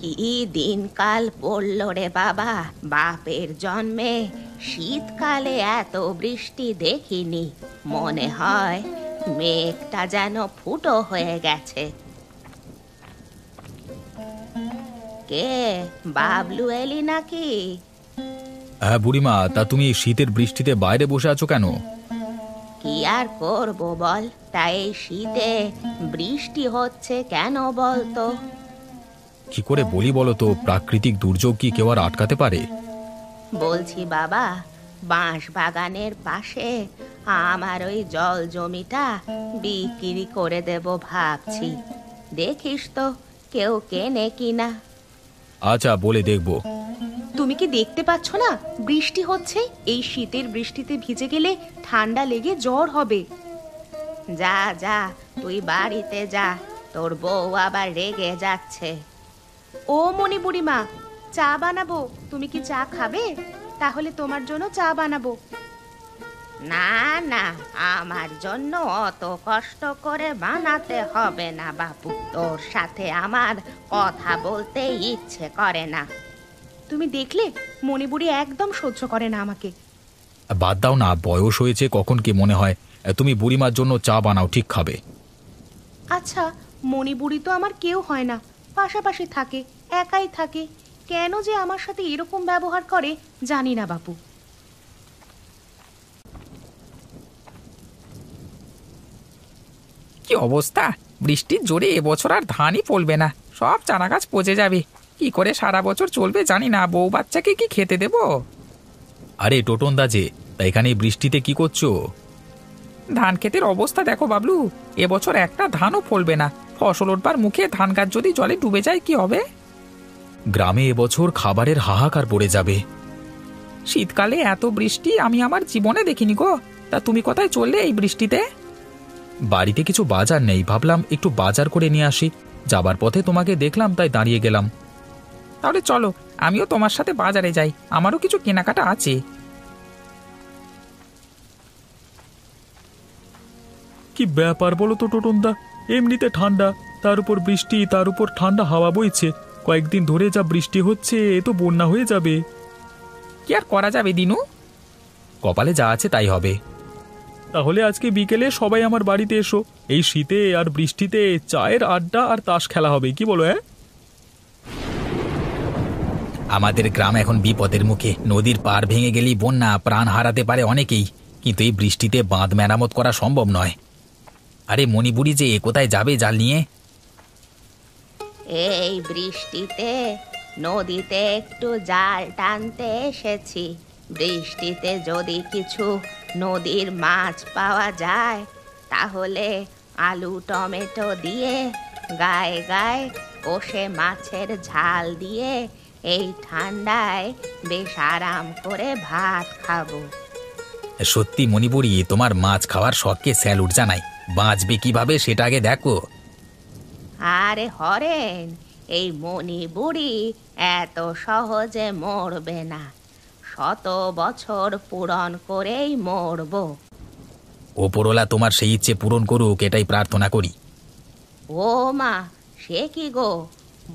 কি দিনকাল পড়ল রে বাবা, বাপের জন্মে শীতকালে এত বৃষ্টি দেখিনি। মনে হয় মেঘটা যেন ফুটো হয়ে গেছে। কে, বাবলু এলি নাকি? হ্যাঁ বুড়িমা, তা তুমি এই শীতের বৃষ্টিতে বাইরে বসে আছো কেন? কি আর করবো বল, তাই এই শীতে বৃষ্টি হচ্ছে কেন বলতো? কি করে বলি বলো তো, প্রাকৃতিক দুর্যোগ কি কেউ আর আটকাতে পারে? বলছি বাবা, বাঁশ বাগানের পাশে আমার ওই জল জমিটা বিক্রি করে দেব ভাবছি। দেখিস তো কেউ কেনে কিনা। আচ্ছা, বলে দেখবো। তুমি কি দেখতে পাচ্ছ না বৃষ্টি হচ্ছে? এই শীতের বৃষ্টিতে ভিজে গেলে ঠান্ডা লেগে জ্বর হবে। যা যা, তুই বাড়িতে যা, তোর বউ আবার রেগে যাচ্ছে। ও মনি বুড়িমা, চা বানাবো, তুমি কি চা খাবে? তাহলে তোমার জন্য চা বানাবো। না না, আমার জন্য অত কষ্ট করে বানাতে হবে না বাপু, তোর সাথে আমার কথা বলতে ইচ্ছে করে না। তুমি দেখলে মণিবুড়ি একদম সহ্য করে না আমাকে। বাদ দাও না, বয়স হয়েছে, কখন কি মনে হয় তুমি বুড়িমার জন্য চা বানাও, ঠিক খাবে। আচ্ছা, মণিবুড়ি তো আমার কেউ হয় না, পাশাপাশি থাকে, একাই থাকে, কেন যে আমার সাথে এরকম ব্যবহার করে জানি না বাপু। কি অবস্থা! বৃষ্টির জোরে এবছর আর ধানই ফলবে না, সব চারা গাছ পচে যাবে। কি করে সারা বছর চলবে জানি না, বউ বাচ্চাকে কি খেতে দেব? আরে টোটন দা যে, তা এখানে এই বৃষ্টিতে কি করছো? ধান ক্ষেতের অবস্থা দেখো বাবলু, এবছর একটা ধানও ফলবে না। ফসল উঠবার মুখে ধান গাছ যদি জলে ডুবে যায় কি হবে? গ্রামে এবছর খাবারের হাহাকার পড়ে যাবে। শীতকালে এত বৃষ্টি আমি আমার জীবনে দেখিনি গো। তা তুমি কোথায় চললে এই বৃষ্টিতে? বাড়িতে কিছু বাজার নেই, ভাবলাম একটু বাজার করে নিয়ে আসি। যাবার পথে তোমাকে দেখলাম, তাই দাঁড়িয়ে গেলাম। তাহলে চলো, আমিও তোমার সাথে বাজারে যাই, আমারও কিছু কেনাকাটা আছে। কি ব্যাপার বলো তো টোটন দা, এমনিতে ঠান্ডা, তার উপর বৃষ্টি, তার উপর ঠান্ডা হাওয়া বইছে। কয়েকদিন ধরে যা বৃষ্টি হচ্ছে, এ তো বন্যা হয়ে যাবে। কি আর করা যাবে দিনু, কপালে যা আছে তাই হবে। তাহলে আজকে বিকেলে সবাই আমার বাড়িতে এসো, এই শীতে আর বৃষ্টিতে চায়ের আড্ডা আর তাস খেলা হবে, কি বলো? হ্যাঁ, আমাদের গ্রাম এখন বিপদের মুখে। নদীর পাড় ভেঙে গেলেই বন্যা, প্রাণ হারাতে পারে অনেকেই, কিন্তু এই বৃষ্টিতে বাঁধ মেরামত করা সম্ভব নয়। আরে মণিপুরি যে কোথায় যাবে জাল নিয়ে? এই বৃষ্টিতে নদীতে একটু জাল টানতে এসেছি। বৃষ্টিতে যদি কিছু নদীর মাছ পাওয়া যায় তাহলে আলু টমেটো দিয়ে গায়ে গায়ে কষে মাছের ঝাল দিয়ে এই ঠান্ডায় বেশ আরাম করে ভাত খাবো। সত্যি মণিপুরি, তোমার মাছ খাওয়ার শখকে স্যালুট জানাই। বাঁচবে কিভাবে সেটা আগে দেখো। আরে হরেন, এই মণি বুড়ি এত সহজে মরবে না, 100 বছর পূরণ করেই মরবো। ওপরওয়ালা তোমার সেই ইচ্ছে পূরণ করুক, এটাই প্রার্থনা করি। ও মা, সে কি গো,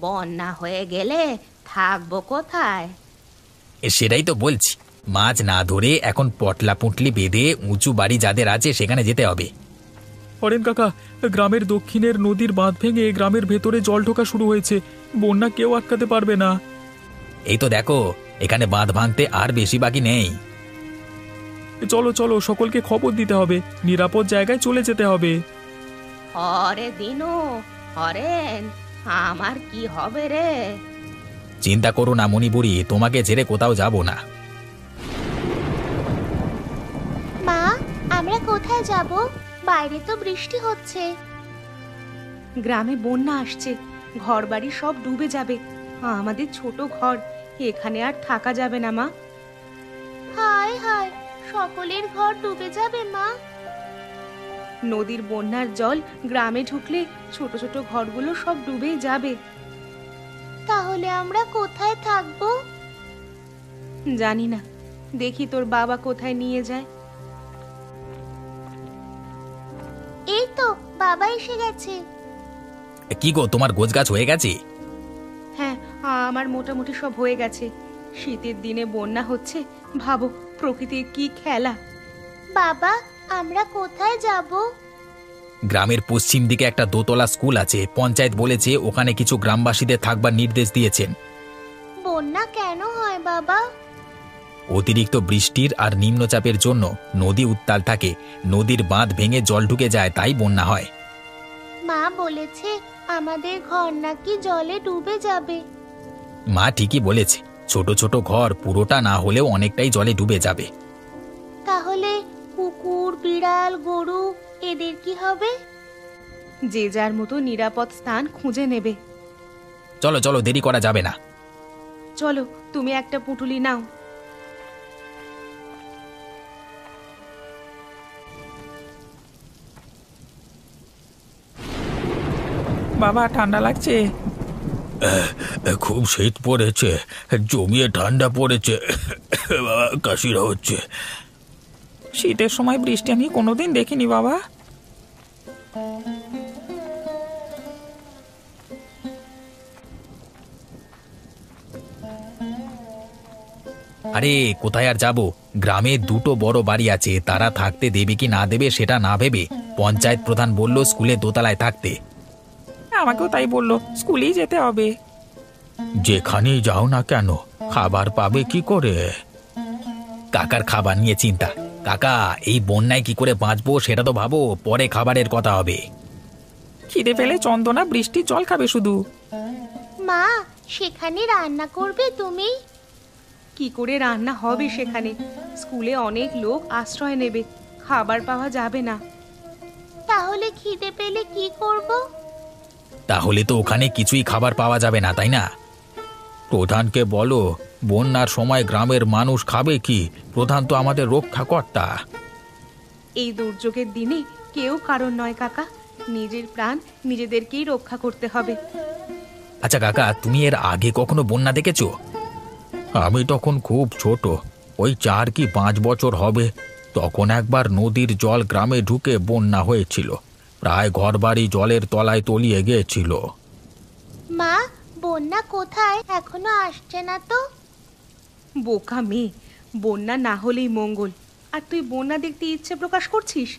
বন্যা হয়ে গেলে থাকবো কোথায়? সেটাই তো বলছি, মাছ না ধরে এখন পটলা পুঁটলি বেঁধে উঁচু বাড়ি যাদের আছে সেখানে যেতে হবে। হরেন কাকা, গ্রামের দক্ষিণের নদীর বাঁধ ভেঙে গ্রামের ভেতরে জল ঢোকা শুরু হয়েছে, বন্যা কেউ আটকাতে পারবে না। এই তো দেখো, এখানে বাঁধ ভাঙতে আর বেশি বাকি নেই। চলো চলো, সকলকে খবর দিতে হবে, নিরাপদ জায়গায় চলে যেতে হবে। হরে দিনু, হরেন, আমার কি হবে রে? চিন্তা করো না মণিপুরি, তোমাকে ছেড়ে কোথাও যাব না। মা, আমরা কোথায় যাব? বাইরে তো বৃষ্টি হচ্ছে। গ্রামে বন্যা আসছে, ঘরবাড়ি সব ডুবে যাবে। আমাদের ছোট ঘর, এখানে আর থাকা যাবে না মা। হায় হায়, সকলের ঘর ডুবে যাবে মা। নদীর বন্যার জল গ্রামে ঢুকলে ছোট ছোট ঘরগুলো সব ডুবেই যাবে। তাহলে আমরা কোথায় থাকবো? জানি না, দেখি তোর বাবা কোথায় নিয়ে যায়। এই তো বাবা এসে গেছে। কি গো, তোমার গোছগাছ হয়ে গেছে? হ্যাঁ, আমার মোটামুটি সব হয়ে গেছে। শীতের দিনে বন্যা হচ্ছে, ভাবো প্রকৃতির কি খেলা। বাবা, আমরা কোথায় যাব? গ্রামের পশ্চিম দিকে একটা দোতলা স্কুল আছে, পঞ্চায়েত বলেছে ওখানে কিছু গ্রামবাসীদের থাকবার নির্দেশ দিয়েছেন। বন্যা কেন হয় বাবা? অতিরিক্ত বৃষ্টির আর নিম্নচাপের জন্য নদী উত্তাল থাকে, নদীর বাঁধ ভেঙে জল ঢুকে যায়, তাই বন্যা হয়। মা বলেছে আমাদের ঘর নাকি জলে ডুবে যাবে। মা ঠিকই বলেছে, ছোট ছোট ঘর পুরোটা না হলেও অনেকটাই জলে ডুবে যাবে। তাহলে কুকুর, বিড়াল, গরু এদের কি হবে? যে যার মতো নিরাপদ স্থান খুঁজে নেবে। চলো চলো, দেরি করা যাবে না। চলো, তুমি একটা পুঁটুলি নাও। বাবা, ঠান্ডা লাগছে। খুব শীত পড়েছে, জমিয়ে ঠান্ডা পড়েছে, কাশিরা হচ্ছে। শীতের সময় বৃষ্টি আমি কোনোদিন দেখিনি বাবা। আরে কোথায় আর যাব, গ্রামে দুটো বড় বাড়ি আছে, তারা থাকতে দেবে কি না দেবে সেটা না ভেবে পঞ্চায়েত প্রধান বলল স্কুলে দোতলায় থাকতে। আমাকেও তাই বললো, স্কুলেই যেতে হবে। যেখানেই যাও না কেন খাবার পাবে কি করে? কাকার খাবার নিয়ে চিন্তা। কাকা, এই বন্যায় কি করে বাঁচবো সেটা তো ভাবো, পরে খাবারের কথা হবে। খিদে পেলে চন্দনা বৃষ্টির জল খাবে শুধু। মা, সেখানে রান্না করবে তুমি? কি করে রান্না হবে সেখানে? স্কুলে অনেক লোক আশ্রয় নেবে, খাবার পাওয়া যাবে না। তাহলে খিদে পেলে কি করব? তাহলে তো ওখানে কিছুই খাবার পাওয়া যাবে না, তাই না? প্রধানকে বলো, বন্যার সময় গ্রামের মানুষ খাবে কি? প্রধান তো আমাদের রক্ষাকর্তা। এই দুর্যোগের দিনে কেউ কারণ নয় কাকা, নিজের প্রাণ নিজেদেরকেই রক্ষা করতে হবে। আচ্ছা কাকা, তুমি এর আগে কখনো বন্যা দেখেছো? আমি তখন খুব ছোট, ওই 4 কি 5 বছর হবে। তখন একবার নদীর জল গ্রামে ঢুকে বন্যা হয়েছিল, প্রায় ঘরবাড়ি জলের তলায় তলিয়ে গিয়েছিল। মা, বন্যা কোথায়? এখনো আসছে না তো? বোকা মেয়ে, বন্যা না হলেই মঙ্গল, আর তুই বন্যা দেখতে ইচ্ছে প্রকাশ করছিস?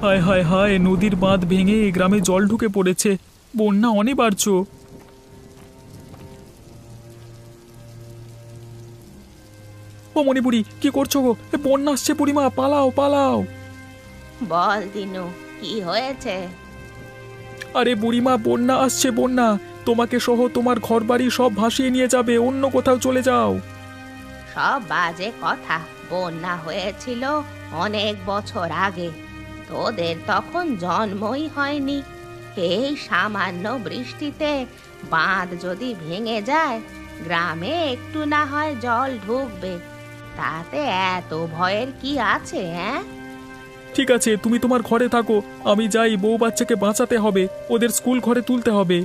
হায় হায় হায়, নদীর বাঁধ ভেঙে গ্রামে জল ঢুকে পড়েছে, বন্যা অনিবার্য। ও মণিপুরি, কি করছো গো? বন্যা আসছে বুড়িমা, পালাও পালাও। বল দিনু, কি হয়েছে? আরে বুড়িমা, বন্যা আসছে, বন্যা তোমাকে সহ তোমার ঘরবাড়ি সব ভাসিয়ে নিয়ে যাবে, অন্য কোথাও চলে যাও। সব বাজে কথা। বন্যা হয়েছিল অনেক বছর আগে, তোদের তখন জন্মই হয়নি। এই সামান্য বৃষ্টিতে বাঁধ যদি ভেঙে যায়, গ্রামে একটু না হয় জল ঢুকবে, তাতে এত ভয়ের কি আছে? হ্যাঁ, ঠিক আছে, তুমি তোমার ঘরে থাকো, আমি যাই, বউ বাচ্চাকে বাঁচাতে হবে, ওদের স্কুল ঘরে তুলতে হবে।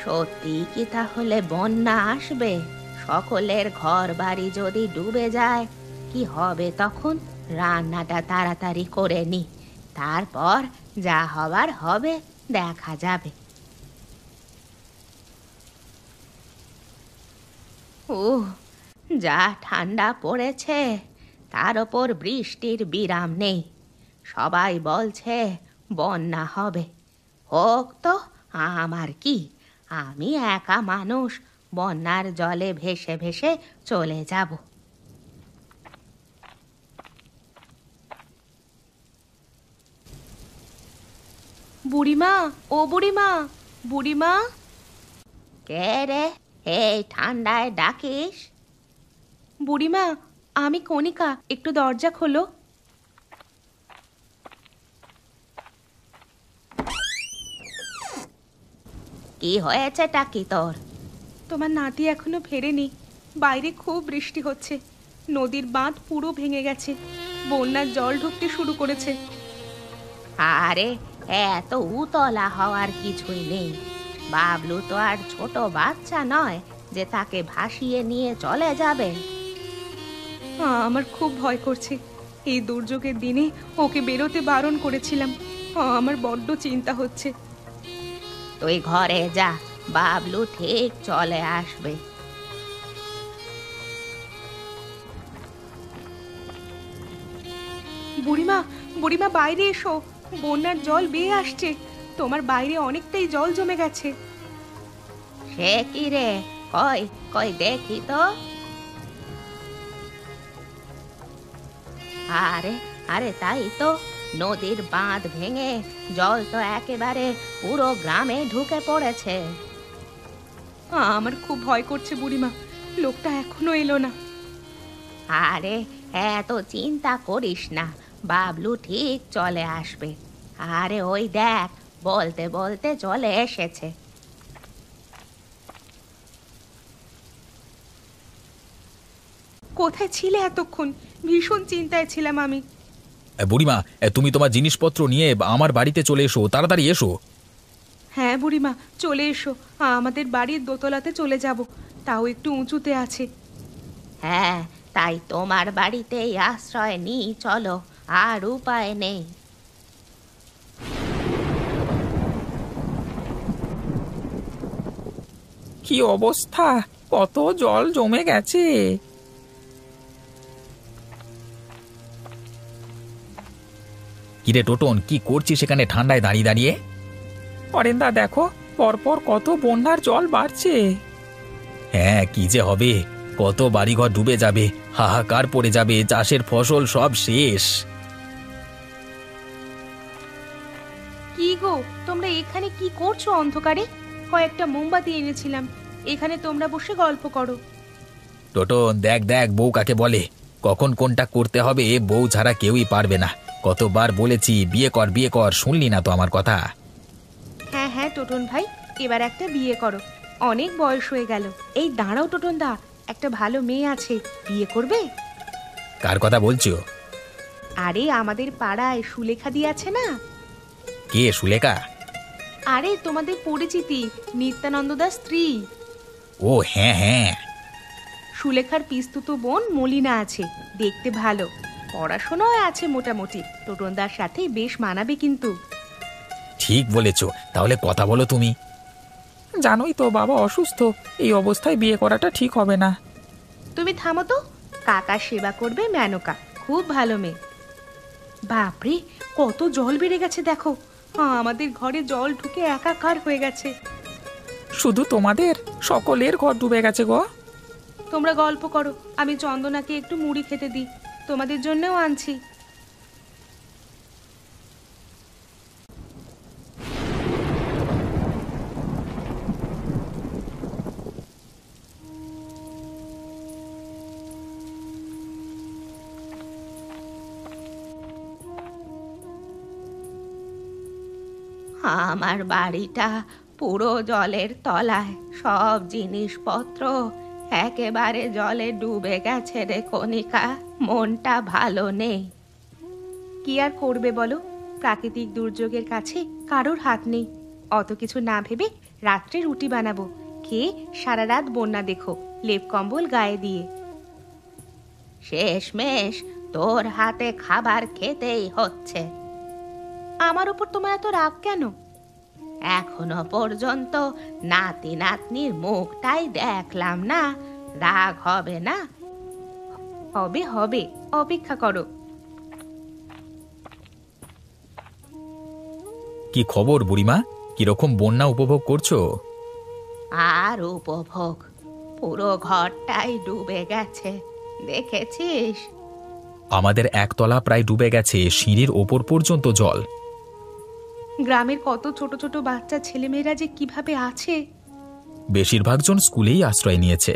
সত্যি কি তাহলে বন্যা আসবে? সকলের ঘর বাড়ি যদি ডুবে যায় কি হবে তখন? রান্নাটা তাড়াতাড়ি করে নি, তারপর যা হবার হবে দেখা যাবে। ও, যা ঠান্ডা পড়েছে, তার ওপর বৃষ্টির বিরাম নেই। সবাই বলছে বন্যা হবে। হোক তো, আমার কি, আমি একা মানুষ, বন্যার জলে ভেসে ভেসে চলে যাব। বুড়িমা, ও বুড়িমা, বুড়িমা। কে রে, এই ঠান্ডায় ডাকিস? বুড়িমা, আমি কণিকা, একটু দরজা খোলো। কি হয়েছে টাকি তোর? তোমার নাতি এখনো ফেরেনি, বাইরে খুব বৃষ্টি হচ্ছে, নদীর বাঁধ পুরো ভেঙে গেছে, বন্যার জল ঢুকতে শুরু করেছে। আরে, এত উতলা হওয়ার কিছুই নেই, বাবলু তো আর ছোট বাচ্চা নয় যে তাকে ভাসিয়ে নিয়ে চলে যাবে। আমার খুব ভয় করছে। এই দুর্যোগের দিনে ওকে বেরোতে বারণ করেছিলাম। আমার বড্ড চিন্তা হচ্ছে। তুই ঘরে যা, বাবলু ঠিক চলে আসবে। বুড়িমা, বুড়িমা বাইরে এসো, বন্যার জল বেয়ে আসছে। তোমার বাইরে অনেকটাই জল জমে গেছে। সে কি রে, কই কই দেখি তো। আরে আরে তাই তো, নদীর বাঁধ ভেঙে জল তো একেবারে পুরো গ্রামে ঢুকে পড়েছে। আমার খুব ভয় করছে বুড়িমা, লোকটা এখনো এলো না। আরে এত চিন্তা করিস না, বাবলু ঠিক চলে আসবে। আরে ওই দেখ, বলতে বলতে চলে এসেছে। কোথায় ছিলে এতক্ষণ? ভীষণ চিন্তায় ছিলাম আমি। বুড়িমা, তুমি তোমার জিনিসপত্র নিয়ে আমার বাড়িতে চলে এসো, তাড়াতাড়ি এসো। হ্যাঁ বুড়িমা, চলে এসো। আমাদের বাড়ির দোতলাতে চলে যাব, তাও একটু উঁচুতে আছে। হ্যাঁ, তাই তোমার বাড়িতেই আশ্রয় নিই চলো, আর উপায় নেই। কি অবস্থা, কত জল জমে গেছে। কিরে টোটন, কি করছিস সেখানে ঠান্ডায় দাঁড়িয়ে দাঁড়িয়ে? অরেন্দা দেখো, পরপর কত বন্যার জল বাড়ছে। হ্যাঁ, কি যে হবে, কত বাড়িঘর ডুবে যাবে, হাহাকার পড়ে যাবে, চাষের ফসল সব শেষ। কি গো, তোমরা এখানে কি করছো অন্ধকারে? কয়েকটা মোমবাতি এনেছিলাম, এখানে তোমরা বসে গল্প করো। টোটন দেখ দেখ, বউ কাকে বলে, কখন কোনটা করতে হবে বউ ছাড়া কেউই পারবে না। কতবার বলেছি বিয়ে কর বিয়ে কর, শুনলি না তো আমার কথা। হ্যাঁ হ্যাঁ টোটন ভাই, এবার একটা বিয়ে করো, অনেক বয়স হয়ে গেল। এই দাঁড়াও টোটন দা, একটা ভালো মেয়ে আছে, বিয়ে করবে? কার কথা বলছো? আরে আমাদের পাড়ায় সুলেখা দি আছে না? কে সুলেখা? আরে তোমাদের পরিচিতি, নিত্যানন্দ দাস স্ত্রী। ও হ্যাঁ হ্যাঁ। সুলেখার পিস্তুতো বোন মলিনা আছে, দেখতে ভালো, পড়াশোনাও আছে মোটামুটি। টোটনদার সাথে বেশ মানাবে কিন্তু। ঠিক বলেছো, তাহলে কথা বলো তুমি। জানোই তো বাবা অসুস্থ, এই অবস্থায় বিয়ে করাটা ঠিক হবে না। তুমি থামো তো, কাকার সেবা করবে মেনকা, খুব ভালো মেয়ে। বাপরে, কত জল বেড়ে গেছে দেখো, আমাদের ঘরে জল ঢুকে একাকার হয়ে গেছে। শুধু তোমাদের, সকলের ঘর ডুবে গেছে গো। তোমরা গল্প করো, আমি চন্দনাকে একটু মুড়ি খেতে দিই, তোমাদের জন্যও আনছি। আমার বাড়িটা পুরো জলের তলায়, সব জিনিসপত্র একেবারে জলে ডুবে গেছে রে কণিকা, মনটা ভালো নেই। কি আর করবে বলো, প্রাকৃতিক দুর্যোগের কাছে কারোর হাত নেই। অত কিছু না ভেবে রাত্রে রুটি বানাবো, খেয়ে সারা রাত বন্যা দেখো, লেপ কম্বল গায়ে দিয়ে। শেষমেশ তোর হাতে খাবার খেতেই হচ্ছে। আমার উপর তোমার এত রাগ কেন? এখনো পর্যন্ত নাতি নাতনির মুখটাই দেখলাম না, রাগ হবে না? হবে হবে, অপেক্ষা করো। কি খবর বুড়িমা, কিরকম বন্যা উপভোগ করছো? আর উপভোগ, পুরো ঘরটাই ডুবে গেছে, দেখেছিস? আমাদের একতলা প্রায় ডুবে গেছে, সিঁড়ির ওপর পর্যন্ত জল। গ্রামের কত ছোট ছোট বাচ্চা ছেলেমেয়েরা যে কিভাবে আছে। বেশিরভাগজন স্কুলেই আশ্রয় নিয়েছে।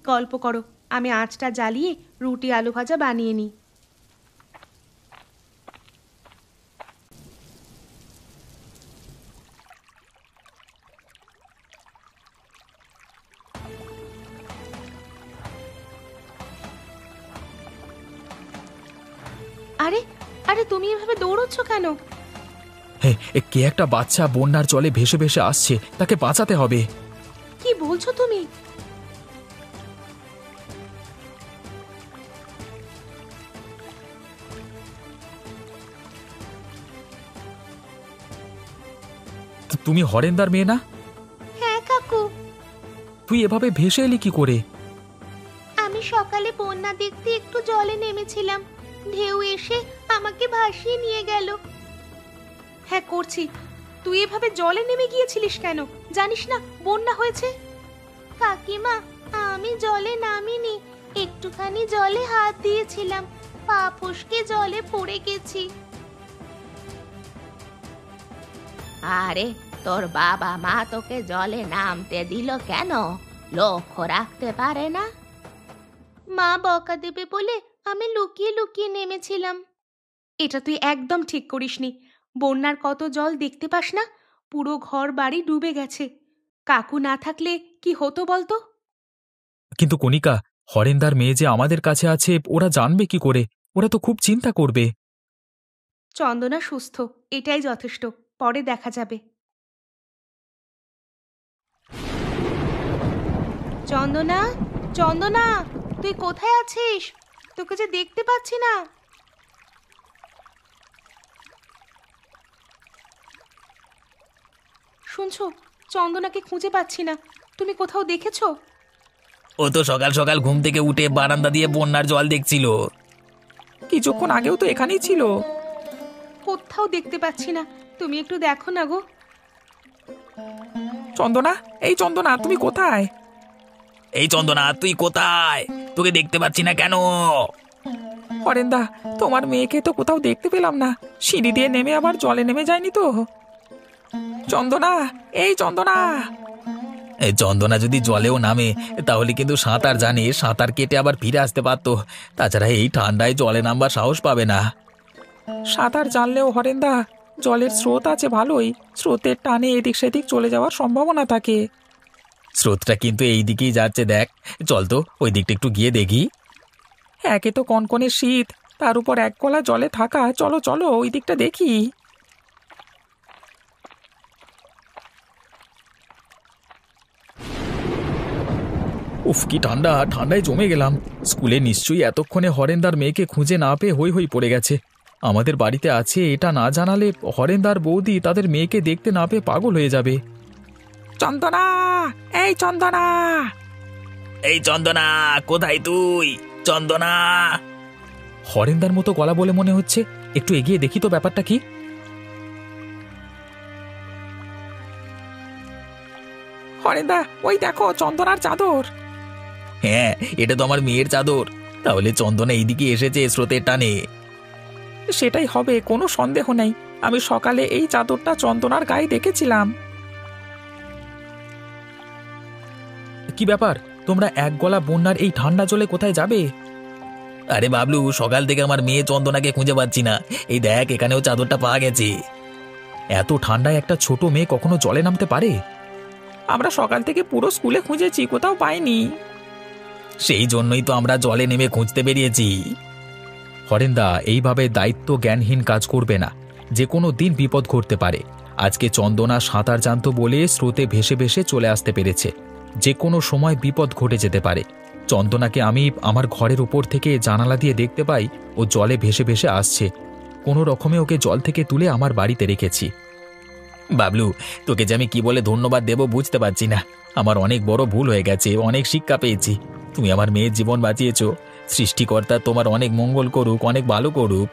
গল্প করো, আমি আঁচটা জ্বালিয়ে রুটি আলু ভাজা বানিয়ে নিই। আরে আরে, তুমি এভাবে দৌড়চ্ছ কেন? কে একটা বাচ্চা বন্যার জলে ভেসে ভেসে আসছে, তাকে বাঁচাতে হবে। কি বলছো তুমি? তুমি হরেন্দার মেয়ে না? হ্যাঁ কাকু, তুই এভাবে ভেসে এলি কি করে? আমি সকালে বন্যা দেখতে একটু জলে নেমেছিলাম, ঢেউ এসে আমাকে ভাসিয়ে নিয়ে গেল। হ্যাঁ করছি। তুই এভাবে জলে নেমে গিয়েছিলিস কেন? জানিস না বন্যা হয়েছে? কাকিমা, আমি জলে নামিনি, একটুখানি জলে হাত দিয়েছিলাম, পা ফসকে জলে পড়ে গেছি। আরে তোর বাবা মা তোকে জলে নামতে দিল কেন? লক্ষ্য রাখতে পারে না? মা বকা দেবে বলে আমি লুকিয়ে লুকিয়ে নেমেছিলাম। এটা তুই একদম ঠিক করিসনি। বন্যার কত জল দেখতে পাস না? পুরো ঘর বাড়ি ডুবে গেছে। কাকু না থাকলে কি হতো বলতো? কিন্তু কণিকা, হরেন্দার মেয়ে যে আমাদের কাছে আছে ওরা জানবে কি করে? ওরা তো খুব চিন্তা করবে। চন্দনা সুস্থ, এটাই যথেষ্ট। পরে দেখা যাবে। চন্দনা, চন্দনা, তুই কোথায় আছিস? তোকে যে দেখতে পাচ্ছি না। শুনছো, চন্দনাকে খুঁজে পাচ্ছি না। তুমি কোথাও দেখেছো? ও তো সকাল সকাল ঘুম থেকে উঠে বারান্দা দিয়ে বন্যার জল দেখছিল। কিছুক্ষণ আগেও তো এখানেই ছিল। কোথাও দেখতে পাচ্ছি না। তুমি একটু দেখো না গো। চন্দনা, এই চন্দনা, তুমি কোথায়? এই চন্দনা, তুই কোথায়? তোকে দেখতে পাচ্ছি না কেন? হরেন্দা, তোমার মেয়েকে তো কোথাও দেখতে পেলাম না। সিঁড়ি দিয়ে নেমে আবার জলে নেমে যায়নি তো? চন্দনা, এই চন্দনা। এই চন্দনা যদি জলেও নামে তাহলে কিন্তু সাঁতার জানে, সাঁতার কেটে আবার ফিরে আসতে পারতো। তাছাড়া এই ঠান্ডায় জলে নামবার সাহস পাবে না। সাঁতার জানলেও হরেন্দা, জলের স্রোত আছে ভালোই, স্রোতের টানে এদিক সেদিক চলে যাওয়ার সম্ভাবনা থাকে। স্রোতটা কিন্তু এই দিকেই যাচ্ছে, দেখ। চল তো ওই দিকটা একটু গিয়ে দেখি। একে তো কনকনে শীত, তার উপর এক গলা জলে থাকা। চলো চলো ওই দিকটা দেখি। উফ, কি ঠান্ডা! ঠান্ডায় জমে গেলাম। স্কুলে নিশ্চয়ই এতক্ষণে হরেন্দার মেয়েকে খুঁজে না পেয়ে হই হই পড়ে গেছে। আমাদের বাড়িতে আছে এটা না জানালে হরেন্দার বৌদি তাদের মেয়েকে দেখতে না পেয়ে পাগল হয়ে যাবে। চন্দনা, এই চন্দনা। এই চন্দনা, কোথায় তুই? চন্দনা! হরেন্দার মতো গলা বলে মনে হচ্ছে। একটু এগিয়ে দেখি তো ব্যাপারটা কি। হরেন্দা, ওই দেখো চন্দনার চাদর। হ্যাঁ, এটা তো আমার মেয়ের চাদর। তাহলে চন্দনা এইদিকে এসেছে স্রোতের টানে। সেটাই হবে, কোনো সন্দেহ নেই। আমি সকালে এই চাদরটা চন্দনার গায়ে দেখেছিলাম। কি ব্যাপার, তোমরা এক গলা বন্যার এই ঠান্ডা জলে কোথায় যাবে? আরে বাবলু, সকাল থেকে আমার মেয়ে চন্দনাকে খুঁজে পাচ্ছি না। এই দেখ, এখানেও চাদরটা পাওয়া গেছে। এত ঠান্ডায় একটা ছোট মেয়ে কখনো জলে নামতে পারে? আমরা সকাল থেকে পুরো স্কুলে খুঁজেছি, কোথাও পাইনি। সেই জন্যই তো আমরা জলে নেমে খুঁজতে বেরিয়েছি। হরেন্দা, এইভাবে দায়িত্ব জ্ঞানহীন কাজ করবে না। যে কোনো দিন বিপদ ঘটতে পারে। আজকে চন্দনা সাঁতার জানতো বলে স্রোতে ভেসে ভেসে চলে আসতে পেরেছে। যে কোনো সময় বিপদ ঘটে যেতে পারে। চন্দনাকে আমি আমার ঘরের উপর থেকে জানালা দিয়ে দেখতে পাই ও জলে ভেসে ভেসে আসছে। কোনো রকমে ওকে জল থেকে তুলে আমার বাড়িতে রেখেছি। বাবলু, তোকে যে আমি কি বলে ধন্যবাদ দেব বুঝতে পারছি না। আমার অনেক বড় ভুল হয়ে গেছে, অনেক শিক্ষা পেয়েছি। তুমি আমার মেয়ের জীবন বাঁচিয়েছো। সৃষ্টিকর্তা তোমার অনেক মঙ্গল করুক, অনেক ভালো করুক।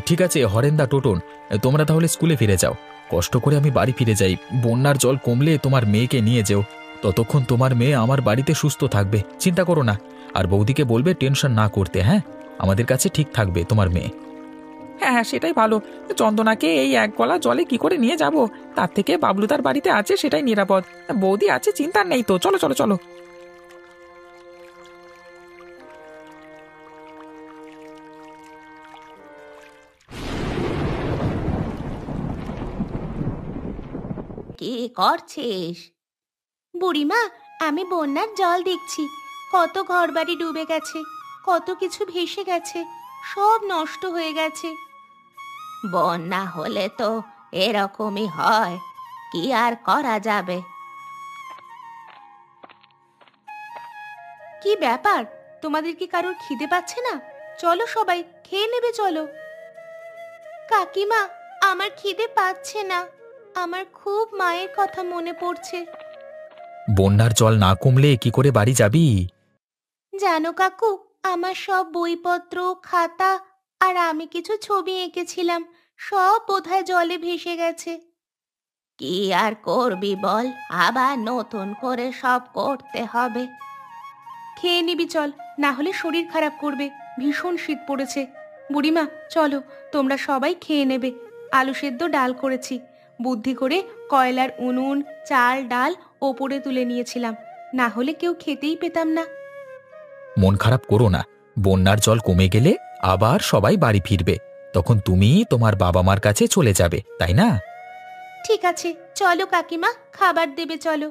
ঠিক আছে হরেন্দা, টোটন, তোমরা তাহলে স্কুলে ফিরে যাও। কষ্ট করে আমি বাড়ি ফিরে যাই। বন্যার জল কমলে তোমার মেয়েকে নিয়ে যেও। ততক্ষণ তোমার মেয়ে আমার বাড়িতে সুস্থ থাকবে, চিন্তা করো না। আর বৌদিকে বলবে টেনশন না করতে। হ্যাঁ, আমাদের কাছে ঠিক থাকবে তোমার মেয়ে। হ্যাঁ হ্যাঁ, সেটাই ভালো। চন্দনাকে এই এক গলা জলে কি করে নিয়ে যাব? তার থেকে বাবলু তার বাড়িতে আছে, সেটাই নিরাপদ। বৌদি আছে, চিন্তার নেই তো। চলো চলো চলো। কি করছিস? বুড়িমা, আমি বন্যার জল দেখছি। কত ঘরবাড়ি ডুবে গেছে, কত কিছু ভেসে গেছে, সব নষ্ট হয়ে গেছে। বন্যা হলে তো এরকমই হয়, কি আর করা যাবে। কি ব্যাপার, তোমাদের কি কারোর খিদে পাচ্ছে না? চলো সবাই খেয়ে নেবে, চলো। কাকিমা, আমার খিদে পাচ্ছে না। আমার খুব মায়ের কথা মনে পড়ছে। বন্যার জল না কমলে কি করে বাড়ি যাবি? জানো কাকু, আমার সব বইপত্র, খাতা আর আমি কিছু ছবি এঁকেছিলাম, সব বোধহয় জলে ভেসে গেছে। কি আর করবি বল, আবার নতুন করে সব করতে হবে। খেয়ে নিবি চল, না হলে শরীর খারাপ করবে। ভীষণ শীত পড়েছে। বুড়িমা চলো, তোমরা সবাই খেয়ে নেবে। আলু সেদ্ধ ডাল করেছি, বুদ্ধি করে কয়লার উনুন, চাল ডাল ওপরে তুলে নিয়েছিলাম, না হলে কেউ খেতেই পেতাম না। মন খারাপ করো না, বন্যার জল কমে গেলে আবার সবাই বাড়ি ফিরবে, তখন তুমি তোমার বাবা মার কাছে চলে যাবে, তাই না? ঠিক আছে, চলো কাকিমা, খাবার দেবে চলো।